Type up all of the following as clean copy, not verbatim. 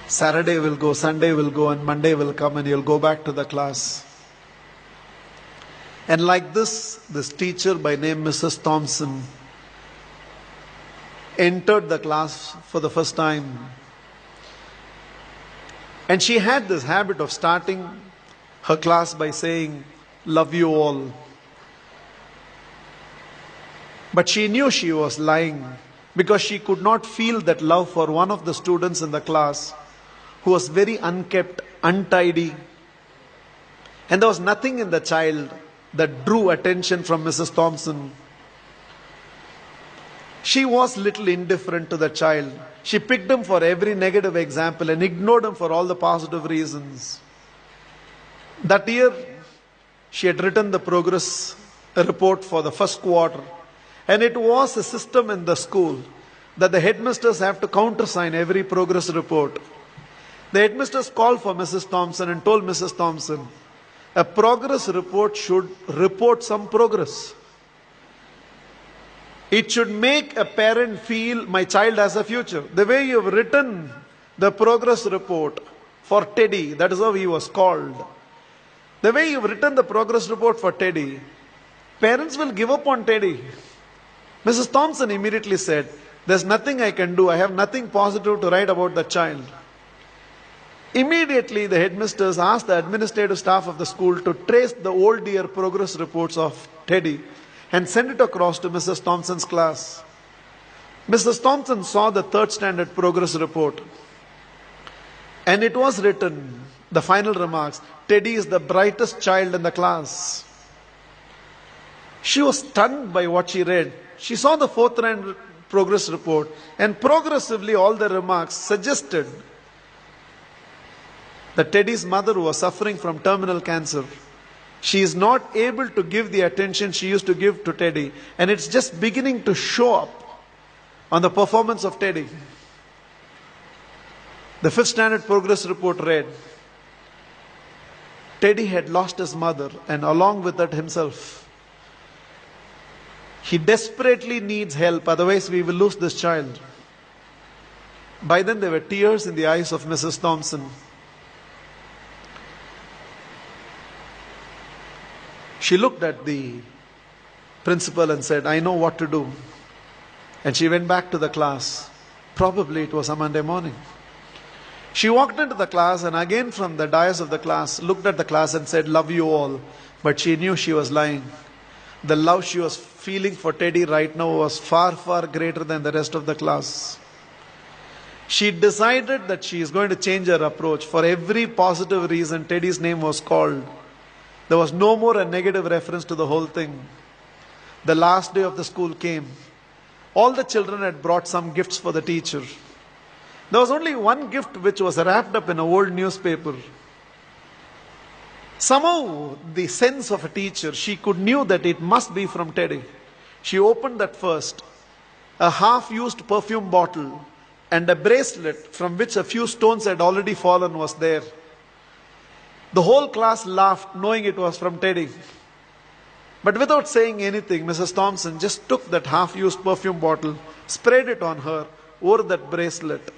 Saturday will go, Sunday will go, and Monday will come, and you'll go back to the class. And like this teacher by name Mrs. Thompson entered the class for the first time. And she had this habit of starting her class by saying, "Love you all." But she knew she was lying because she could not feel that love for one of the students in the class who was very unkept, untidy. And there was nothing in the child that drew attention from Mrs. Thompson. She was little indifferent to the child. She picked him for every negative example and ignored him for all the positive reasons. That year, she had written the progress report for the first quarter. And it was a system in the school that the headmasters have to countersign every progress report. The headmasters called for Mrs. Thompson and told Mrs. Thompson, a progress report should report some progress. It should make a parent feel my child has a future. The way you have written the progress report for Teddy, that is how he was called. The way you have written the progress report for Teddy, parents will give up on Teddy. Mrs. Thompson immediately said, there's nothing I can do. I have nothing positive to write about the child. Immediately, the headmasters asked the administrative staff of the school to trace the old year progress reports of Teddy and send it across to Mrs. Thompson's class. Mrs. Thompson saw the third standard progress report. And it was written, the final remarks, Teddy is the brightest child in the class. She was stunned by what she read. She saw the fourth round progress report, and progressively all the remarks suggested that Teddy's mother was suffering from terminal cancer. She is not able to give the attention she used to give to Teddy, and it's just beginning to show up on the performance of Teddy. The fifth standard progress report read, Teddy had lost his mother and along with that himself. He desperately needs help, otherwise we will lose this child. By then there were tears in the eyes of Mrs. Thompson. She looked at the principal and said, I know what to do. And she went back to the class. Probably it was a Monday morning. She walked into the class and again from the dais of the class, looked at the class and said, love you all. But she knew she was lying. The love she was feeling for Teddy right now was far, far greater than the rest of the class. She decided that she is going to change her approach. For every positive reason, Teddy's name was called. There was no more a negative reference to the whole thing. The last day of the school came. All the children had brought some gifts for the teacher. There was only one gift which was wrapped up in an old newspaper. Somehow, the sense of a teacher, she knew that it must be from Teddy. She opened that first. A half-used perfume bottle and a bracelet from which a few stones had already fallen was there. The whole class laughed, knowing it was from Teddy. But without saying anything, Mrs. Thompson just took that half-used perfume bottle, sprayed it on her, wore that bracelet.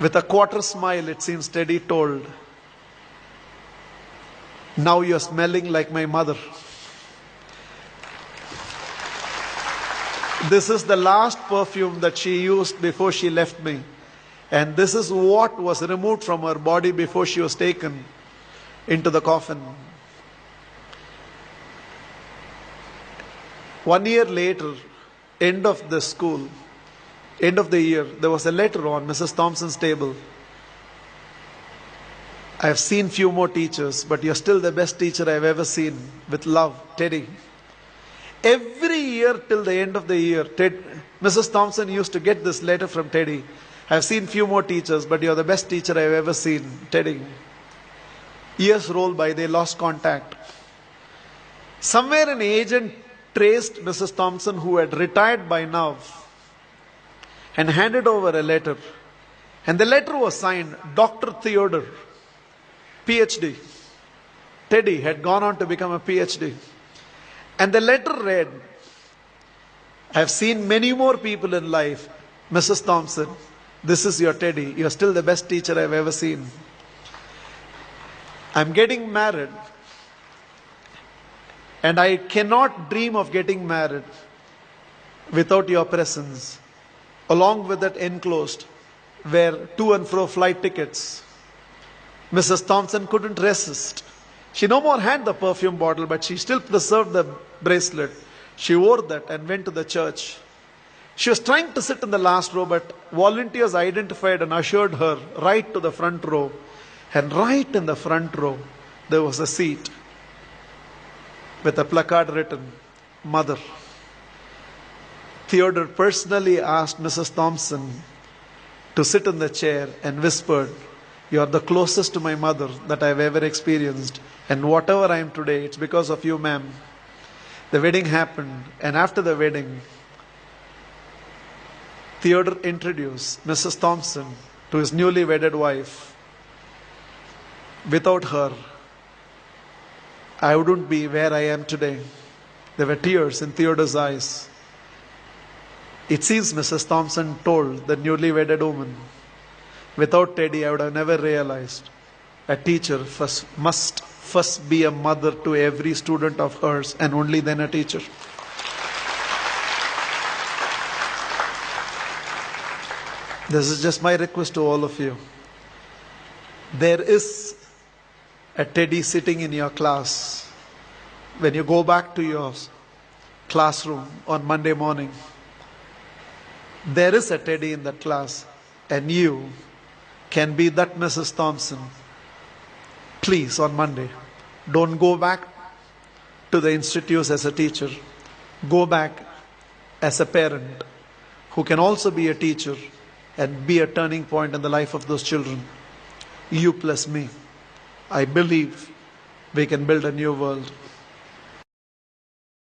With a quarter smile, it seems Teddy told, now you're smelling like my mother. This is the last perfume that she used before she left me. And this is what was removed from her body before she was taken into the coffin. 1 year later, end of the school, end of the year, there was a letter on Mrs. Thompson's table. I have seen few more teachers, but you're still the best teacher I've ever seen. With love, Teddy. Every year till the end of the year, Mrs. Thompson used to get this letter from Teddy. I've seen few more teachers, but you're the best teacher I've ever seen, Teddy. Years rolled by, they lost contact. Somewhere an agent traced Mrs. Thompson, who had retired by now, and handed over a letter. And the letter was signed, Dr. Theodore, PhD. Teddy had gone on to become a PhD. And the letter read, I have seen many more people in life, Mrs. Thompson, This is your Teddy. You're still the best teacher I've ever seen. I'm getting married. And I cannot dream of getting married without your presence. Along with that enclosed were to and fro flight tickets. Mrs. Thompson couldn't resist. She no more had the perfume bottle, but she still preserved the bracelet. She wore that and went to the church. She was trying to sit in the last row, but volunteers identified and ushered her right to the front row. And right in the front row, there was a seat with a placard written, Mother. Theodore personally asked Mrs. Thompson to sit in the chair and whispered, "You are the closest to my mother that I have ever experienced. And whatever I am today, it's because of you, ma'am." The wedding happened, and after the wedding, Theodore introduced Mrs. Thompson to his newly wedded wife. Without her, I wouldn't be where I am today. There were tears in Theodore's eyes. It seems Mrs. Thompson told the newly wedded woman, "Without Teddy, I would have never realized a teacher must first be a mother to every student of hers and only then a teacher." This is just my request to all of you. There is a Teddy sitting in your class. When you go back to your classroom on Monday morning, there is a Teddy in that class, and you can be that Mrs. Thompson. Please, on Monday, don't go back to the institutes as a teacher. Go back as a parent who can also be a teacher and be a turning point in the life of those children. You plus me. I believe we can build a new world.